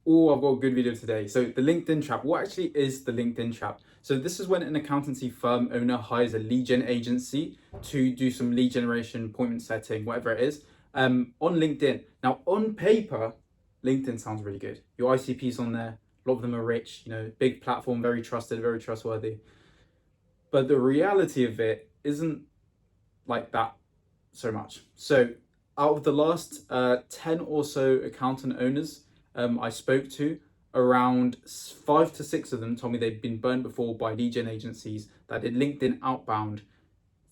Oh, I've got a good video today. So the LinkedIn trap, what actually is the LinkedIn trap? So this is when an accountancy firm owner hires a lead gen agency to do some lead generation, appointment setting, whatever it is, on LinkedIn. Now on paper, LinkedIn sounds really good. Your ICP's on there, a lot of them are rich, big platform, very trusted, very trustworthy. But the reality of it isn't like that so much. So out of the last 10 or so accountant owners I spoke to, around 5 to 6 of them told me they'd been burned before by lead gen agencies that did LinkedIn outbound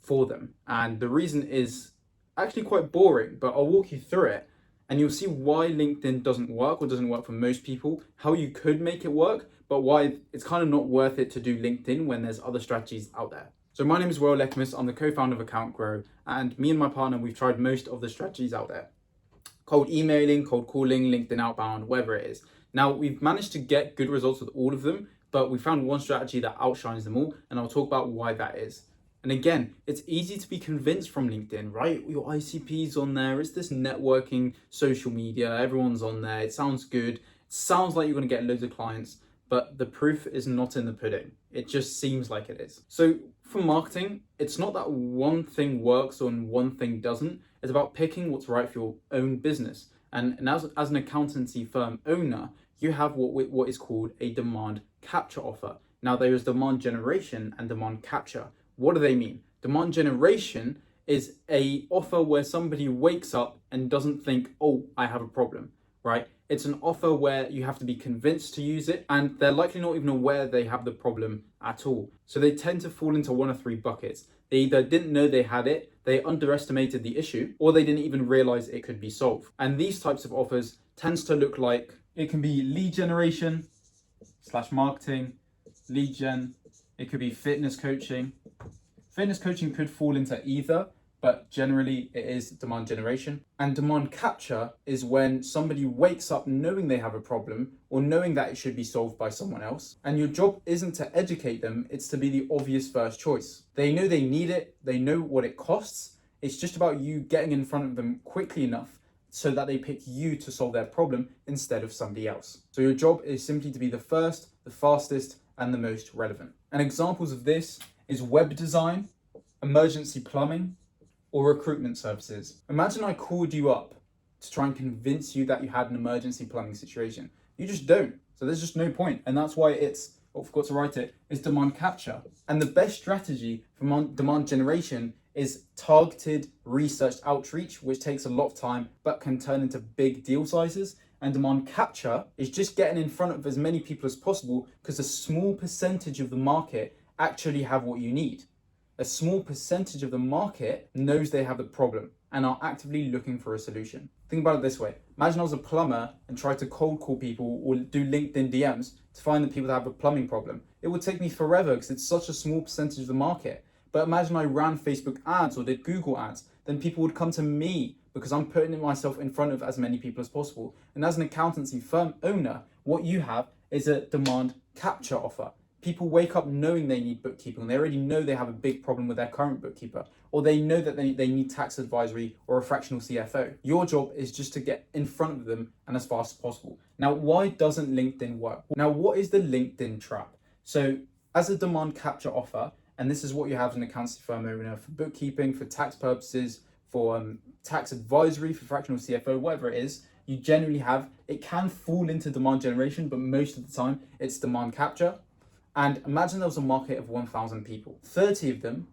for them. And the reason is actually quite boring, but I'll walk you through it and you'll see why LinkedIn doesn't work or doesn't work for most people, how you could make it work, but why it's kind of not worth it to do LinkedIn when there's other strategies out there. So my name is Will Lekmus. I'm the co-founder of Account Grow, and me and my partner, we've tried most of the strategies out there. Cold emailing, cold calling, LinkedIn outbound, whatever it is. Now, we've managed to get good results with all of them, but we found one strategy that outshines them all, and I'll talk about why that is. And again, it's easy to be convinced from LinkedIn, right? Your ICP's on there, it's this networking, social media, everyone's on there, it sounds good, it sounds like you're gonna get loads of clients, but the proof is not in the pudding. It just seems like it is. So for marketing, it's not that one thing works or one thing doesn't. It's about picking what's right for your own business. And as an accountancy firm owner, you have what is called a demand capture offer. Now there is demand generation and demand capture. What do they mean? Demand generation is a offer where somebody wakes up and doesn't think, oh, I have a problem, right? It's an offer where you have to be convinced to use it, and they're likely not even aware they have the problem at all. So they tend to fall into one of three buckets. They either didn't know they had it, they underestimated the issue, or they didn't even realize it could be solved. And these types of offers tends to look like it can be lead generation slash marketing, lead gen. It could be fitness coaching. Fitness coaching could fall into either, but generally it is demand generation. And demand capture is when somebody wakes up knowing they have a problem or knowing that it should be solved by someone else. And your job isn't to educate them, it's to be the obvious first choice. They know they need it, they know what it costs. It's just about you getting in front of them quickly enough so that they pick you to solve their problem instead of somebody else. So your job is simply to be the first, the fastest, and the most relevant. And examples of this is web design, emergency plumbing, or recruitment services. Imagine I called you up to try and convince you that you had an emergency plumbing situation. You just don't. So there's just no point. And that's why it's, I forgot to write it, is demand capture. And the best strategy for demand generation is targeted research outreach, which takes a lot of time, but can turn into big deal sizes. And demand capture is just getting in front of as many people as possible because a small percentage of the market actually have what you need. A small percentage of the market knows they have the problem and are actively looking for a solution. Think about it this way. Imagine I was a plumber and tried to cold call people or do LinkedIn DMs to find the people that have a plumbing problem. It would take me forever because it's such a small percentage of the market. But imagine I ran Facebook ads or did Google ads, then people would come to me because I'm putting myself in front of as many people as possible. And as an accountancy firm owner, what you have is a demand capture offer. People wake up knowing they need bookkeeping. They already know they have a big problem with their current bookkeeper, or they know that they need tax advisory or a fractional CFO. Your job is just to get in front of them and as fast as possible. Now, why doesn't LinkedIn work? Now, what is the LinkedIn trap? So as a demand capture offer, and this is what you have as an accountancy firm owner for bookkeeping, for tax purposes, for tax advisory, for fractional CFO, whatever it is, you generally have, it can fall into demand generation, but most of the time it's demand capture. And imagine there was a market of 1,000 people. 30 of them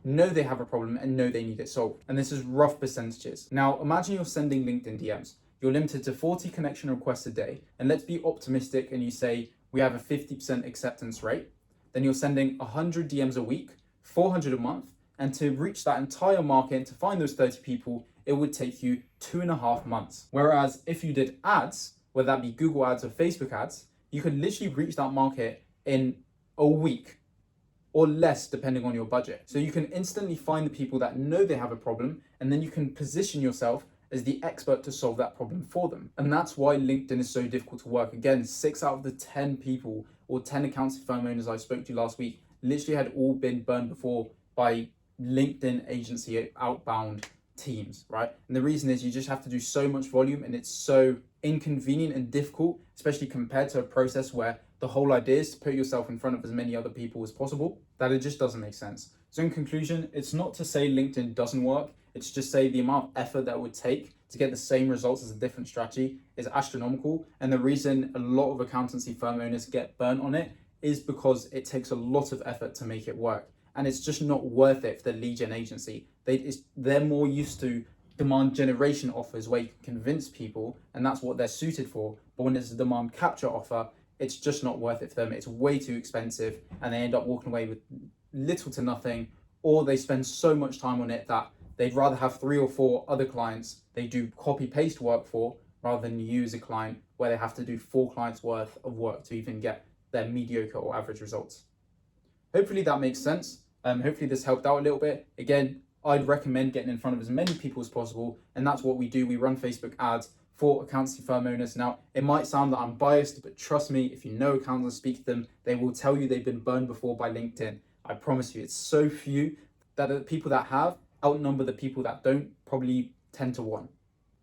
know they have a problem and know they need it solved. And this is rough percentages. Now, imagine you're sending LinkedIn DMs. You're limited to 40 connection requests a day. And let's be optimistic and you say, we have a 50% acceptance rate. Then you're sending 100 DMs a week, 400 a month. And to reach that entire market and to find those 30 people, it would take you 2.5 months. Whereas if you did ads, whether that be Google ads or Facebook ads, you could literally reach that market in a week or less depending on your budget. So you can instantly find the people that know they have a problem and then you can position yourself as the expert to solve that problem for them. And that's why LinkedIn is so difficult to work. Again, 6 out of the 10 people or 10 accountancy firm owners I spoke to last week literally had all been burned before by LinkedIn agency outbound teams, right? And the reason is you just have to do so much volume and it's so inconvenient and difficult, especially compared to a process where the whole idea is to put yourself in front of as many other people as possible, that it just doesn't make sense. So in conclusion, it's not to say LinkedIn doesn't work, it's just say the amount of effort that it would take to get the same results as a different strategy is astronomical. And the reason a lot of accountancy firm owners get burnt on it is because it takes a lot of effort to make it work. And it's just not worth it for the lead gen agency. They're more used to demand generation offers where you can convince people, and that's what they're suited for. But when it's a demand capture offer, it's just not worth it for them. It's way too expensive, and they end up walking away with little to nothing, or they spend so much time on it that they'd rather have 3 or 4 other clients they do copy paste work for rather than use a client where they have to do 4 clients worth of work to even get their mediocre or average results. Hopefully that makes sense. Hopefully this helped out a little bit. Again, I'd recommend getting in front of as many people as possible, and that's what we do. We run Facebook ads for accountancy firm owners. Now, it might sound that I'm biased, but trust me, if you know accountants, speak to them, they will tell you they've been burned before by LinkedIn. I promise you, it's so few that the people that have outnumber the people that don't, probably 10 to 1.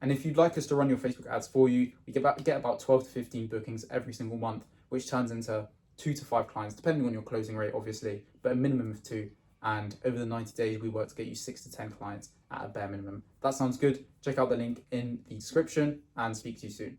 And if you'd like us to run your Facebook ads for you, we get about 12 to 15 bookings every single month, which turns into 2 to 5 clients, depending on your closing rate, obviously, but a minimum of 2. And over the 90 days, we work to get you 6 to 10 clients at a bare minimum. That sounds good. Check out the link in the description and speak to you soon.